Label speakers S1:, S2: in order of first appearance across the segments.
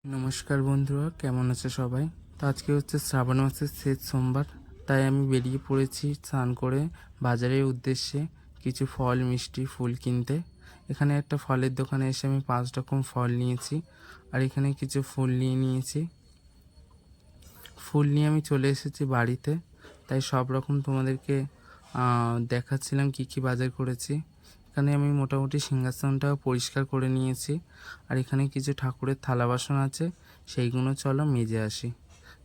S1: নমস্কার বন্ধুরা, কেমন আছে সবাই? তো আজকে হচ্ছে শ্রাবণ মাসের শেষ সোমবার, তাই আমি বেরিয়ে পড়েছি স্নান করে বাজারের উদ্দেশ্যে কিছু ফল, মিষ্টি, ফুল কিনতে। এখানে একটা ফলের দোকানে এসে আমি 5 রকম ফল নিয়েছি, আর এখানে কিছু ফুল নিয়েছি। ফুল নিয়ে আমি চলে এসেছি বাড়িতে, তাই সব রকম তোমাদেরকে দেখাচ্ছিলাম কি কি বাজার করেছি। এখানে আমি মোটামুটি সিংহাসনটাও পরিষ্কার করে নিয়েছি, আর এখানে কিছু ঠাকুরের থালা বাসন আছে, সেইগুলো চলো মেজে আসি।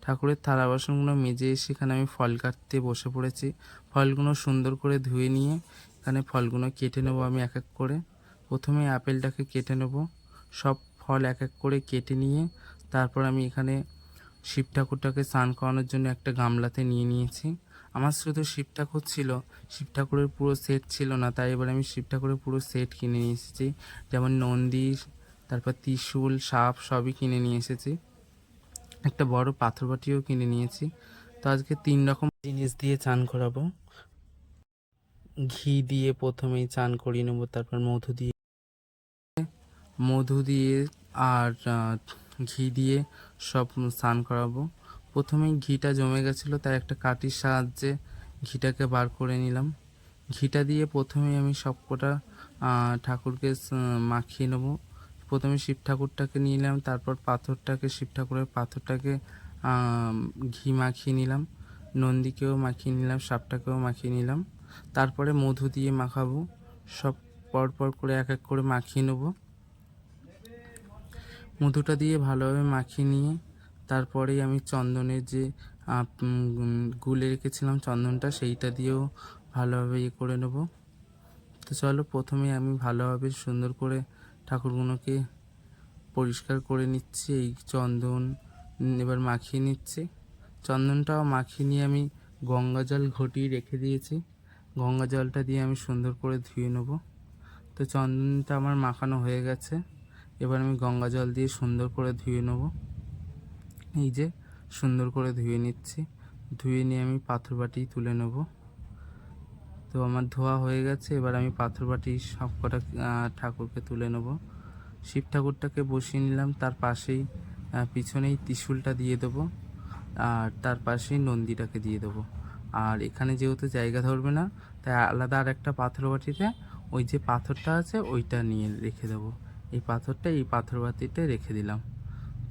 S1: ঠাকুরের থালা বাসনগুলো মেজে এসে এখানে আমি ফল কাটতে বসে পড়েছি। ফলগুলো সুন্দর করে ধুয়ে নিয়ে এখানে ফলগুলো কেটে নেবো আমি এক এক করে। প্রথমে আপেলটাকে কেটে নেব, সব ফল এক এক করে কেটে নিয়ে তারপর আমি এখানে শিব ঠাকুরটাকে স্নান করানোর জন্য একটা গামলাতে নিয়ে নিয়েছি। আমার শুধু শিব ঠাকুর ছিল, শিব ঠাকুরের পুরো সেট ছিল না, তাই এবার আমি শিব ঠাকুরের পুরো সেট কিনে নিয়ে এসেছি। যেমন নন্দী, তারপর ত্রিশূল, সাপ সবই কিনে নিয়ে এসেছি। একটা বড় পাথর বাটিও কিনে নিয়েছি। তো আজকে 3 রকম জিনিস দিয়ে চান করাবো। ঘি দিয়ে প্রথমেই চান করিয়ে নেবো, তারপর মধু দিয়ে আর ঘি দিয়ে সব স্নান করাবো। প্রথমেই ঘিটা জমে গেছিলো, তাই একটা কাঠির সাহায্যে ঘিটাকে বার করে নিলাম। ঘিটা দিয়ে প্রথমেই আমি সবকটা ঠাকুরকে মাখিয়ে নেবো। প্রথমে শিব ঠাকুরটাকে নিলাম, তারপর পাথরটাকে, শিব ঠাকুরের পাথরটাকে ঘি মাখিয়ে নিলাম, নন্দীকেও মাখিয়ে নিলাম, সাপটাকেও মাখিয়ে নিলাম। তারপরে মধু দিয়ে মাখাবো। সব পরপর করে এক এক করে মাখিয়ে নেবো। মধুটা দিয়ে ভালোভাবে মাখিয়ে নিয়ে তারপরেই আমি চন্দনের যে গুলে রেখেছিলাম চন্দনটা, সেইটা দিয়েও ভালোভাবে করে নেব। তো চলো, প্রথমে আমি ভালোভাবে সুন্দর করে ঠাকুরগুলোকে পরিষ্কার করে নিচ্ছি। এই চন্দন এবার মাখিয়ে নিচ্ছি। চন্দনটাও মাখিয়ে নিয়ে আমি গঙ্গা জল ঘটিয়ে রেখে দিয়েছি। গঙ্গা জলটা দিয়ে আমি সুন্দর করে ধুয়ে নেব। তো চন্দনটা আমার মাখানো হয়ে গেছে, এবার আমি গঙ্গা জল দিয়ে সুন্দর করে ধুয়ে নেব। এই যে সুন্দর করে ধুয়ে নিচ্ছি। ধুয়ে নিয়ে আমি পাথর বাটি তুলে নেব। তো আমার ধোয়া হয়ে গেছে, এবার আমি পাথর বাটি সব কটা ঠাকুরকে তুলে নেব। শিব ঠাকুরটাকে বসিয়ে নিলাম, তার পাশেই পিছনেই ত্রিশূলটা দিয়ে দেবো, আর তার পাশেই নন্দীটাকে দিয়ে দেবো। আর এখানে যেহেতু জায়গা ধরবে না, তাই আলাদা আর একটা পাথর বাটিতে ওই যে পাথরটা আছে ওইটা নিয়ে রেখে দেবো। এই পাথরটা এই পাথর বাটিতে রেখে দিলাম।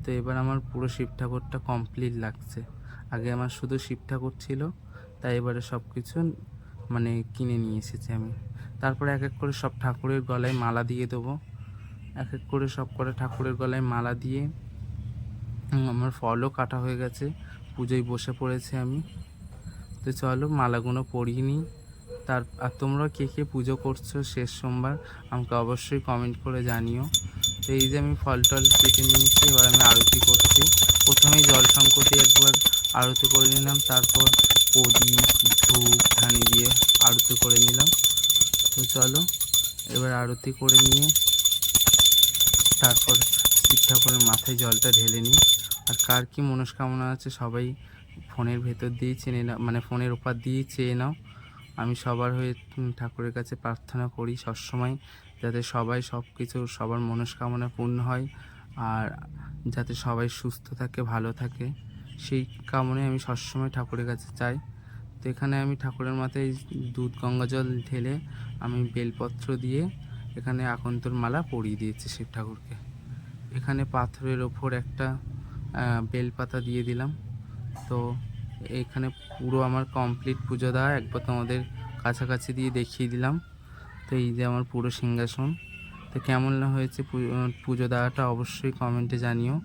S1: তো এবার আমার পুরো শিব ঠাকুরটা কমপ্লিট লাগছে। আগে আমার শুধু শিব ঠাকুর ছিল, তাই এবারে সব কিছু মানে কিনে নিয়ে এসেছি আমি। তারপরে এক এক করে সব ঠাকুরের গলায় মালা দিয়ে দেবো। এক এক করে সব কটা ঠাকুরের গলায় মালা দিয়ে আমার ফলও কাটা হয়ে গেছে, পুজোয় বসে পড়েছি আমি। তো চলো মালাগুলো পরিয়ে নিই। আর তোমরা কে কে পুজো করছো শেষ সোমবার আমাকে অবশ্যই কমেন্ট করে জানিও। তো এই যে আমি ফল টল কেটে নিয়েছি, এবার আমি আরতি করছি। প্রথমেই জল সংকটে একবার আরতি করে নিলাম, তারপর প্রদীপ, ধূপ, ধানি দিয়ে আরতি করে নিলাম। তো চলো এবার আরতি করে নিয়ে তারপর শিব ঠাকুরের মাথায় জলটা ঢেলে নিই। আর কার কী মনস্কামনা আছে সবাই ফোনের ভেতর দিয়েই চেনে নাও, মানে ফোনের ওপর দিয়েই চেয়ে নাও। আমি সবার হয়ে ঠাকুরের কাছে প্রার্থনা করি সবসময়, যাতে সবাই সব কিছু সবার মনস্কামনা পূর্ণ হয়, আর যাতে সবাই সুস্থ থাকে, ভালো থাকে, সেই কামনায় আমি সবসময় ঠাকুরের কাছে চাই। তো এখানে আমি ঠাকুরের মাথায় দুধ গঙ্গা জল ঢেলে আমি বেলপত্র দিয়ে এখানে আকন্তর মালা পরিয়ে দিয়েছি শিব ঠাকুরকে। এখানে পাথরের ওপর একটা বেলপাতা দিয়ে দিলাম। তো এখানে পুরো আমার কমপ্লিট পুজো দেওয়া, একবার তোমাদের কাছাকাছি দিয়ে দেখিয়ে দিলাম। তো এই যে আমার পুরো সিংহাসন। তো কেমন হয়েছে পুজো দেওয়াটা অবশ্যই কমেন্টে জানিও।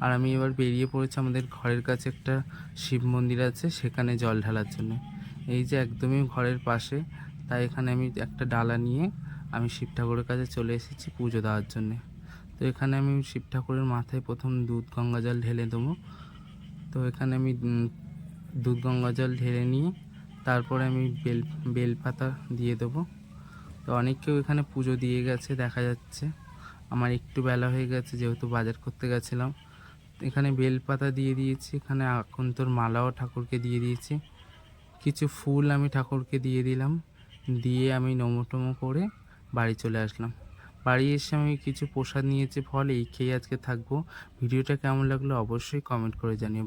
S1: আর আমি এবার বেরিয়ে পড়েছি, আমাদের ঘরের কাছে একটা শিব মন্দির আছে, সেখানে জল ঢালার জন্য। এই যে একদমই ঘরের পাশে, তাই এখানে আমি একটা ডালা নিয়ে আমি শিব ঠাকুরের কাছে চলে এসেছি পুজো দেওয়ার জন্যে। তো এখানে আমি শিব ঠাকুরের মাথায় প্রথম দুধ গঙ্গা জল ঢেলে দেবো। তো এখানে আমি দুধ গঙ্গা জল ঢেলে নিয়ে তারপরে আমি বেলপাতা দিয়ে দেবো। তো অনেকেও এখানে পুজো দিয়ে গেছে দেখা যাচ্ছে। আমার একটু বেলা হয়ে গেছে যেহেতু বাজার করতে গেছিলাম। এখানে বেলপাতা দিয়ে দিয়েছি, এখানে আকন্তর মালাও ঠাকুরকে দিয়ে দিয়েছি, কিছু ফুল আমি ঠাকুরকে দিয়ে দিলাম, দিয়ে আমি নমো টমো করে বাড়ি চলে আসলাম। বাড়ি এসে আমি কিছু প্রসাদ নিয়েছি, ফল এই খেয়ে আজকে থাকবো। ভিডিওটা কেমন লাগলো অবশ্যই কমেন্ট করে জানিও।